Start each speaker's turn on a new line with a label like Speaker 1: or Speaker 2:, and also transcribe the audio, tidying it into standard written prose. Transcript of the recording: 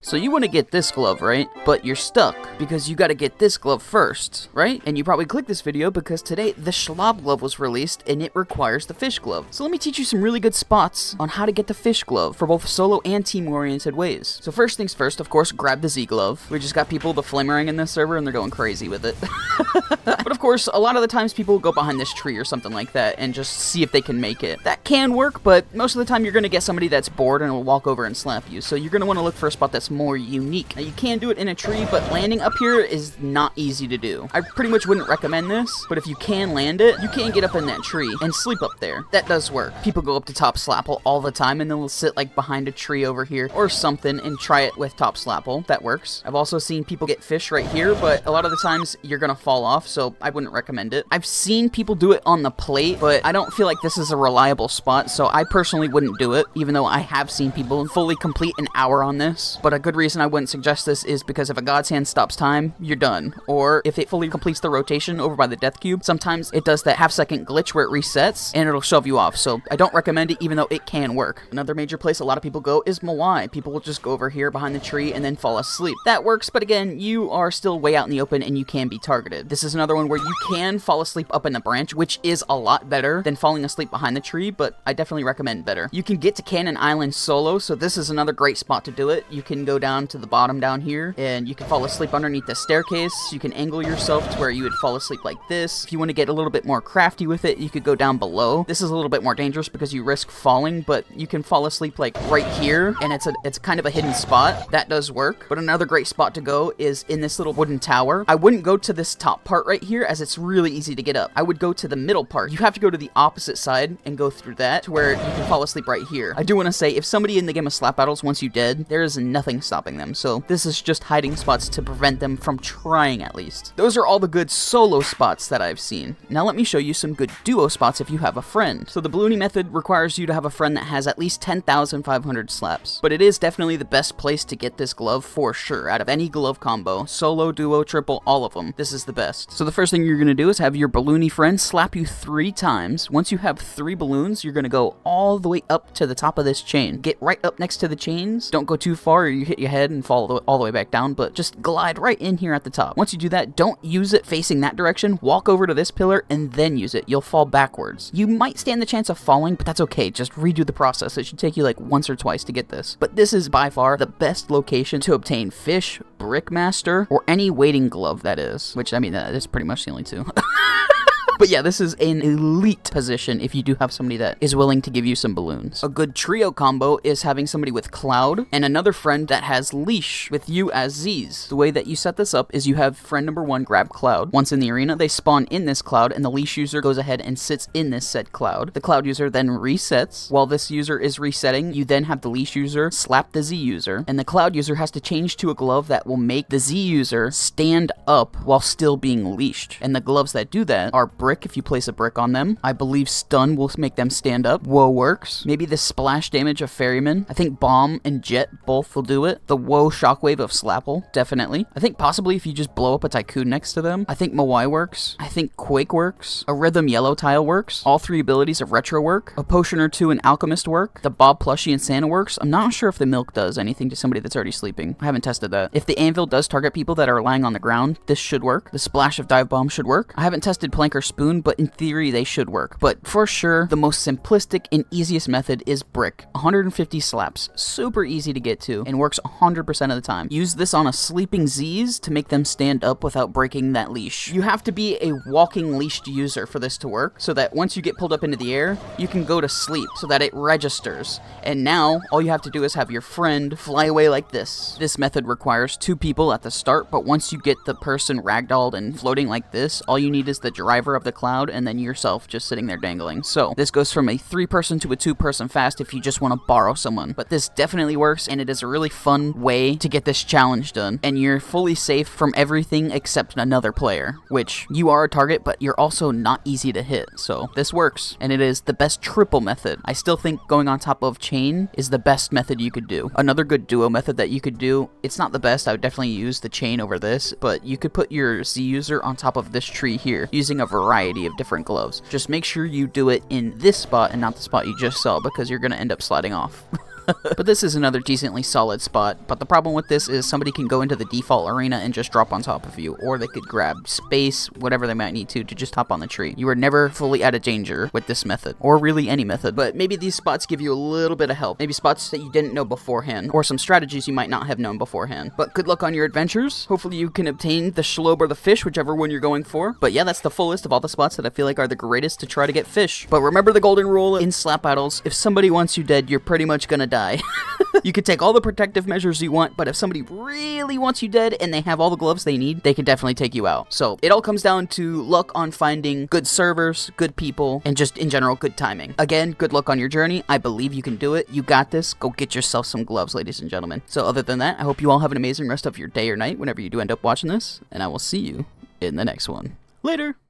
Speaker 1: So you want to get this glove, right? But you're stuck because you got to get this glove first, right? And you probably clicked this video because today the Schlob glove was released and it requires the fish glove. So let me teach you some really good spots on how to get the fish glove for both solo and team-oriented ways. So first things first, of course, grab the Z glove. We just got people, the flamerang in this server, and they're going crazy with it. But of course, a lot of the times people go behind this tree or something like that and just see if they can make it. That can work, but most of the time you're going to get somebody that's bored and will walk over and slap you. So you're going to want to look for a spot that's more unique. Now you can do it in a tree, but landing up here is not easy to do. I pretty much wouldn't recommend this, but if you can land it, you can get up in that tree and sleep up there. That does work. People go up to top slapple all the time and then they'll sit like behind a tree over here or something and try it with top slapple. That works. I've also seen people get fish right here, but a lot of the times you're going to fall off, so I wouldn't recommend it. I've seen people do it on the plate, but I don't feel like this is a reliable spot, so I personally wouldn't do it, even though I have seen people fully complete an hour on this. But a good reason I wouldn't suggest this is because if a God's Hand stops time, you're done. Or if it fully completes the rotation over by the death cube, sometimes it does that half-second glitch where it resets, and it'll shove you off, so I don't recommend it, even though it can work. Another major place a lot of people go is Moai. People will just go over here behind the tree and then fall asleep. That works, but again, you are still way out in the open and you can be targeted. This is another one where you can fall asleep up in the branch, which is a lot better than falling asleep behind the tree, but I definitely recommend better. You can get to Cannon Island solo, so this is another great spot to do it. You can go down to the bottom down here and you can fall asleep underneath the staircase. You can angle yourself to where you would fall asleep like this. If you want to get a little bit more crafty with it, you could go down below. This is a little bit more dangerous because you risk falling, but you can fall asleep like right here, and it's kind of a hidden spot. That does work. But another great spot to go is in this little wooden tower. I wouldn't go to this top part right here as it's really easy to get up. I would go to the middle part. You have to go to the opposite side and go through that to where you can fall asleep right here. I do want to say, if somebody in the game of slap battles wants you dead, there is nothing stopping them. So this is just hiding spots to prevent them from trying at least. Those are all the good solo spots that I've seen. Now let me show you some good duo spots if you have a friend. So the ballooning method requires you to have a friend that has at least 10,500 slaps. But it is definitely the best place to get this glove for sure. Out of any glove combo, solo, duo, triple, all of them, this is the best. So the first thing you're going to do is have your balloony friend slap you 3 times. Once you have 3 balloons, you're going to go all the way up to the top of this chain. Get right up next to the chains. Don't go too far or you hit your head and fall all the way back down, but just glide right in here at the top. Once you do that, don't use it facing that direction. Walk over to this pillar and then use it. You'll fall backwards. You might stand the chance of falling, but that's okay. Just redo the process. It should take you like once or twice to get this. But this is by far the best location to obtain fish, BRICKMASTER, or any weighting glove that is. Which, I mean, that is pretty much the only two. But yeah, this is an elite position if you do have somebody that is willing to give you some balloons. A good trio combo is having somebody with Cloud and another friend that has Leash with you as Z's. The way that you set this up is you have friend number 1 grab Cloud. Once in the arena, they spawn in this Cloud and the Leash user goes ahead and sits in this said Cloud. The Cloud user then resets. While this user is resetting, you then have the Leash user slap the Z user, and the Cloud user has to change to a glove that will make the Z user stand up while still being leashed. And the gloves that do that are Brick if you place a brick on them. I believe Stun will make them stand up. Woe works. Maybe the splash damage of Ferryman. I think Bomb and Jet both will do it. The Woe shockwave of Slapple, definitely. I think possibly if you just blow up a Tycoon next to them. I think Moai works. I think Quake works. A Rhythm Yellow Tile works. All 3 abilities of Retro work. A Potion or 2 and Alchemist work. The Bob Plushie and Santa works. I'm not sure if the Milk does anything to somebody that's already sleeping. I haven't tested that. If the Anvil does target people that are lying on the ground, this should work. The Splash of Dive Bomb should work. I haven't tested Plank or Spoon, but in theory they should work. But for sure, the most simplistic and easiest method is Brick. 150 slaps. Super easy to get to and works 100% of the time. Use this on a sleeping Z's to make them stand up without breaking that leash. You have to be a walking leashed user for this to work, so that once you get pulled up into the air, you can go to sleep so that it registers. And now, all you have to do is have your friend fly away like this. This method requires 2 people at the start, but once you get the person ragdolled and floating like this, all you need is the driver of the Cloud and then yourself just sitting there dangling. So this goes from a 3-person to a 2-person fast if you just want to borrow someone. But this definitely works, and it is a really fun way to get this challenge done. And you're fully safe from everything except another player, which you are a target, but you're also not easy to hit. So this works, and it is the best triple method. I still think going on top of chain is the best method you could do. Another good duo method that you could do, it's not the best, I would definitely use the chain over this, but you could put your Z user on top of this tree here using a variety of different gloves. Just make sure you do it in this spot and not the spot you just saw, because you're going to end up sliding off. But this is another decently solid spot. But the problem with this is somebody can go into the default arena and just drop on top of you, or they could grab space, whatever they might need to just hop on the tree. You are never fully out of danger with this method, or really any method. But maybe these spots give you a little bit of help. Maybe spots that you didn't know beforehand, or some strategies you might not have known beforehand. But good luck on your adventures. Hopefully you can obtain the schlob or the fish, whichever one you're going for. But yeah, that's the full list of all the spots that I feel like are the greatest to try to get fish. But remember the golden rule in slap battles: if somebody wants you dead, you're pretty much gonna die. You can take all the protective measures you want, but if somebody really wants you dead and they have all the gloves they need, they can definitely take you out. So it all comes down to luck on finding good servers, good people, and just in general good timing. Again, good luck on your journey. I believe you can do it. You got this. Go get yourself some gloves, ladies and gentlemen. So other than that, I hope you all have an amazing rest of your day or night whenever you do end up watching this, and I will see you in the next one. Later!